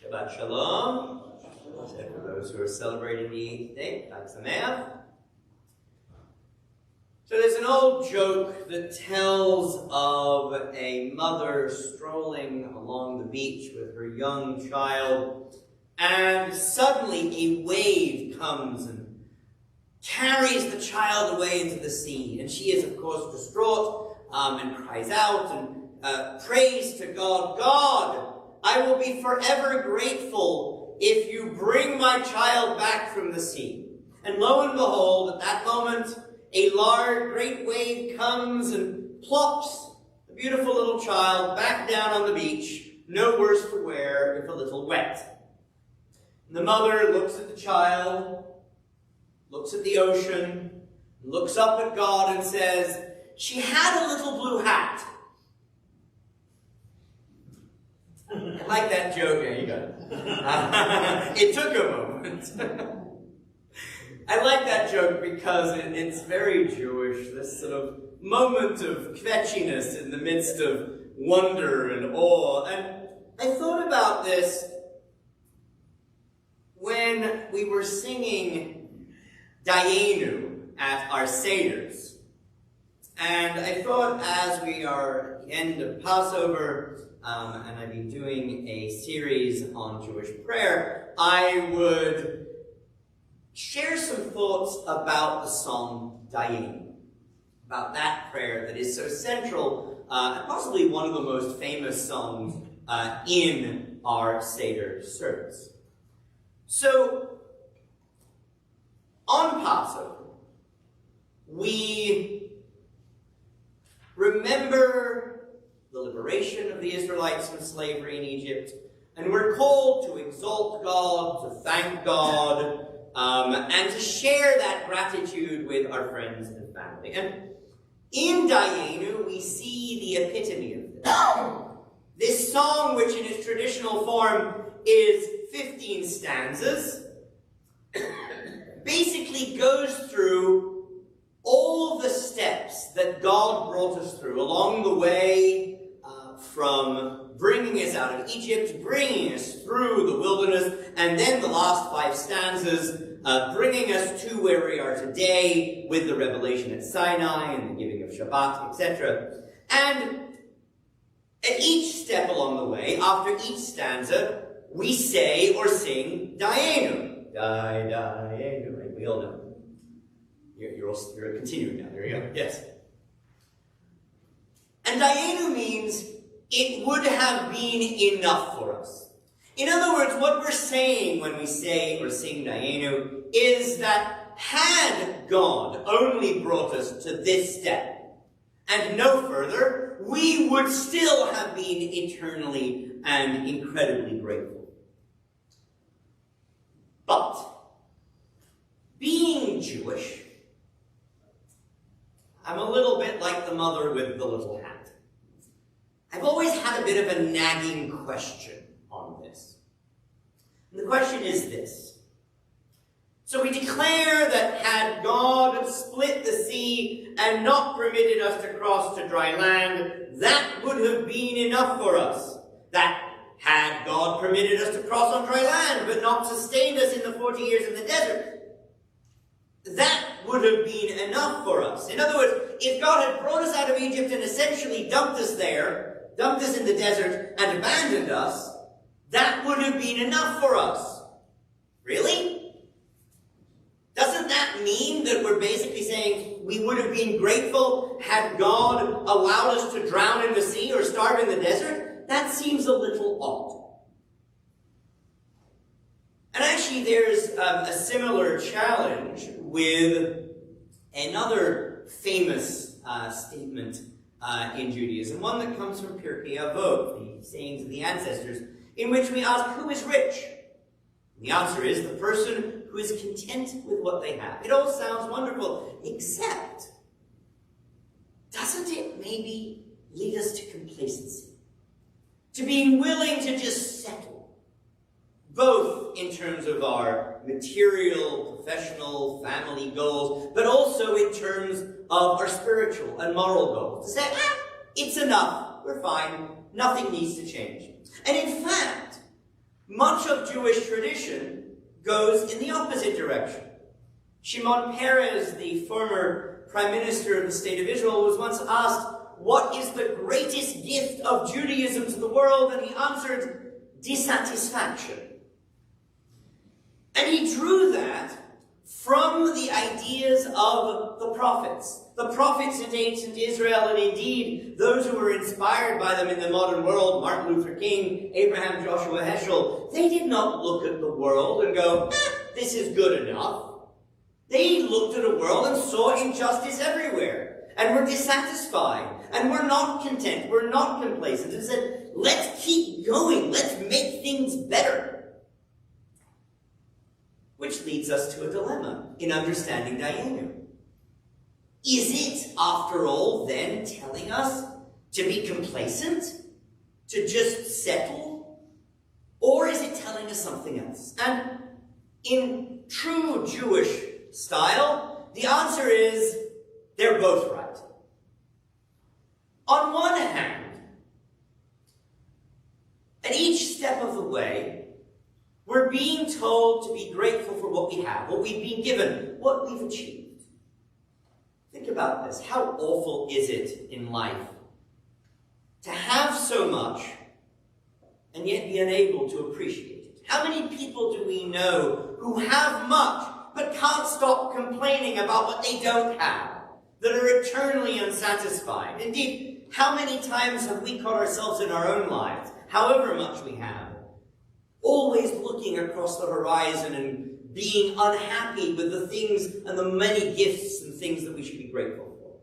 Shabbat Shalom. And for those who are celebrating the 8th day, Chag Sameach. So there's an old joke that tells of a mother strolling along the beach with her young child, and suddenly a wave comes and carries the child away into the sea. And she is, of course, distraught and cries out and prays to God, "God, I will be forever grateful if you bring my child back from the sea." And lo and behold, at that moment, a large, great wave comes and plops the beautiful little child back down on the beach, no worse for wear if a little wet. And the mother looks at the child, looks at the ocean, looks up at God and says, "She had a little blue hat." I like that joke. Yeah, you got it. It took a moment. I like that joke because it's very Jewish, this sort of moment of kvetchiness in the midst of wonder and awe. And I thought about this when we were singing Dayeinu at our Seders. And I thought as we are at the end of Passover, and I'd be doing a series on Jewish prayer, I would share some thoughts about the song Dayeinu, about that prayer that is so central, and possibly one of the most famous songs in our Seder service. So, on Passover, we remember the liberation of the Israelites from slavery in Egypt, and we're called to exalt God, to thank God, and to share that gratitude with our friends and family. And in Dayeinu, we see the epitome of this. This song, which in its traditional form is 15 stanzas, basically goes through all the steps that God brought us through along the way, from bringing us out of Egypt, bringing us through the wilderness, and then the last 5 stanzas, bringing us to where we are today with the revelation at Sinai and the giving of Shabbat, etc. And at each step along the way, after each stanza, we say or sing Dayeinu. Dayeinu. Right? We all know. You're continuing now. There you go. Yes. And Dayeinu means it would have been enough for us. In other words, what we're saying when we say or sing Dayeinu is that had God only brought us to this step and no further, we would still have been eternally and incredibly grateful. But being Jewish, I'm a little bit like the mother with the little hat. I've always had a bit of a nagging question on this. And the question is this. So we declare that had God split the sea and not permitted us to cross to dry land, that would have been enough for us. That had God permitted us to cross on dry land but not sustained us in the 40 years in the desert, that would have been enough for us. In other words, if God had brought us out of Egypt and essentially dumped us in the desert, and abandoned us, that would have been enough for us. Really? Doesn't that mean that we're basically saying we would have been grateful had God allowed us to drown in the sea or starve in the desert? That seems a little odd. And actually there's a similar challenge with another famous statement in Judaism, one that comes from Pirkei Avot, the sayings of the ancestors, in which we ask, who is rich? And the answer is the person who is content with what they have. It all sounds wonderful, except, doesn't it maybe lead us to complacency? To being willing to just settle, both in terms of our material, professional, family goals, but also in terms of our spiritual and moral goals. To say, it's enough, we're fine, nothing needs to change. And in fact, Much of Jewish tradition goes in the opposite direction. Shimon Peres, the former prime minister of the state of Israel, was once asked, "What is the greatest gift of Judaism to the world?" And he answered, "Dissatisfaction." And he drew that from the ideas of the prophets. The prophets in ancient Israel, and indeed those who were inspired by them in the modern world, Martin Luther King, Abraham Joshua Heschel, they did not look at the world and go, "This is good enough." They looked at a world and saw injustice everywhere, and were dissatisfied, and were not content, were not complacent, and said, "Let's keep going, let's make things better." Which leads us to a dilemma in understanding Dayeinu. Is it, after all, then telling us to be complacent? To just settle? Or is it telling us something else? And in true Jewish style, the answer is they're both right. On one hand, at each step of the way, we're being told to be grateful for what we have, what we've been given, what we've achieved. Think about this. How awful is it in life to have so much and yet be unable to appreciate it? How many people do we know who have much but can't stop complaining about what they don't have, that are eternally unsatisfied? Indeed, how many times have we caught ourselves in our own lives, however much we have, always looking across the horizon and being unhappy with the things and the many gifts and things that we should be grateful for?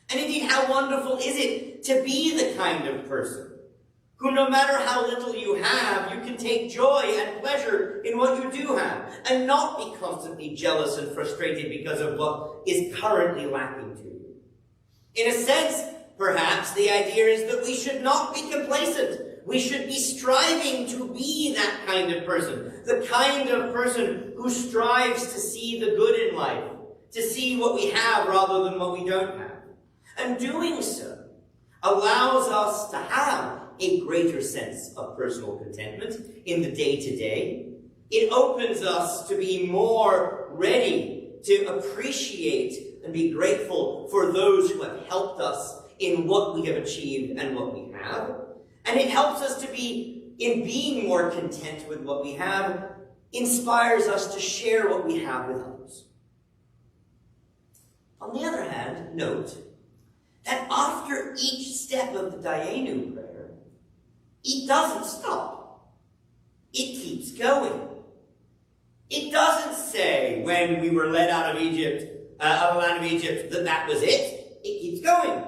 And indeed, how wonderful is it to be the kind of person who, no matter how little you have, you can take joy and pleasure in what you do have, and not be constantly jealous and frustrated because of what is currently lacking to you. In a sense, perhaps, the idea is that we should not be complacent. We should be striving to be that kind of person, the kind of person who strives to see the good in life, to see what we have rather than what we don't have. And doing so allows us to have a greater sense of personal contentment in the day-to-day. It opens us to be more ready to appreciate and be grateful for those who have helped us in what we have achieved and what we have. And it helps us to be, in being more content with what we have, inspires us to share what we have with others. On the other hand, note that after each step of the Dayeinu prayer, it doesn't stop. It keeps going. It doesn't say when we were led out of Egypt, out of the land of Egypt, that was it. It keeps going.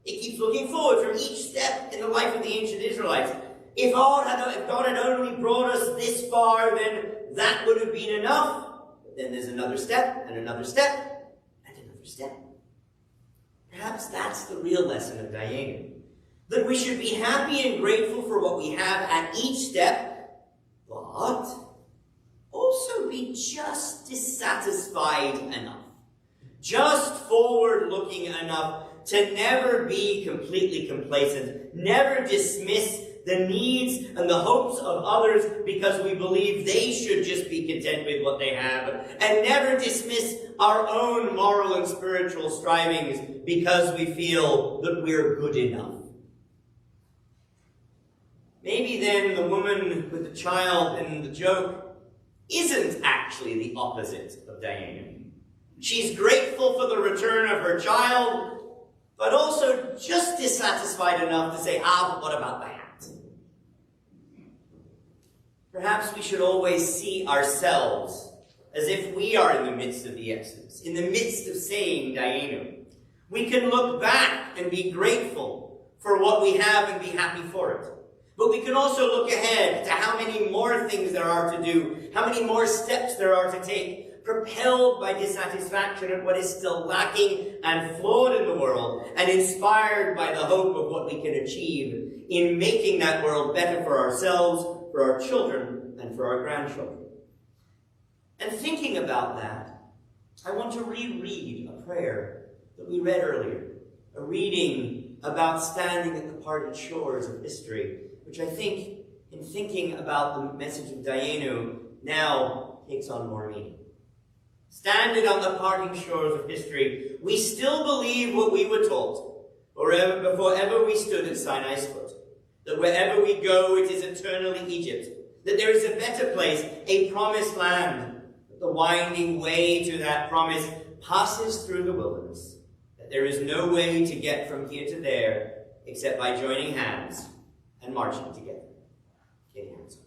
It keeps looking forward from each step in the life of the ancient Israelites. If God had only brought us this far, then that would have been enough. But then there's another step, and another step, and another step. Perhaps that's the real lesson of Dayeinu. That we should be happy and grateful for what we have at each step, but also be just dissatisfied enough, just forward-looking enough to never be completely complacent, never dismiss the needs and the hopes of others because we believe they should just be content with what they have, and never dismiss our own moral and spiritual strivings because we feel that we're good enough. Maybe then the woman with the child in the joke isn't actually the opposite of Dayeinu. She's grateful for the return of her child, but also just dissatisfied enough to say, but what about the hat? Perhaps we should always see ourselves as if we are in the midst of the Exodus, in the midst of saying Dayeinu. We can look back and be grateful for what we have and be happy for it. But we can also look ahead to how many more things there are to do, how many more steps there are to take, propelled by dissatisfaction at what is still lacking and flawed in the world, and inspired by the hope of what we can achieve in making that world better for ourselves, for our children, and for our grandchildren. And thinking about that, I want to reread a prayer that we read earlier, a reading about standing at the parted shores of history, which I think in thinking about the message of Dayeinu now takes on more meaning. Standing on the parting shores of history, we still believe what we were taught before ever we stood at Sinai's foot, that wherever we go it is eternally Egypt, that there is a better place, a promised land, that the winding way to that promise passes through the wilderness, that there is no way to get from here to there except by joining hands and marching together. Getting hands.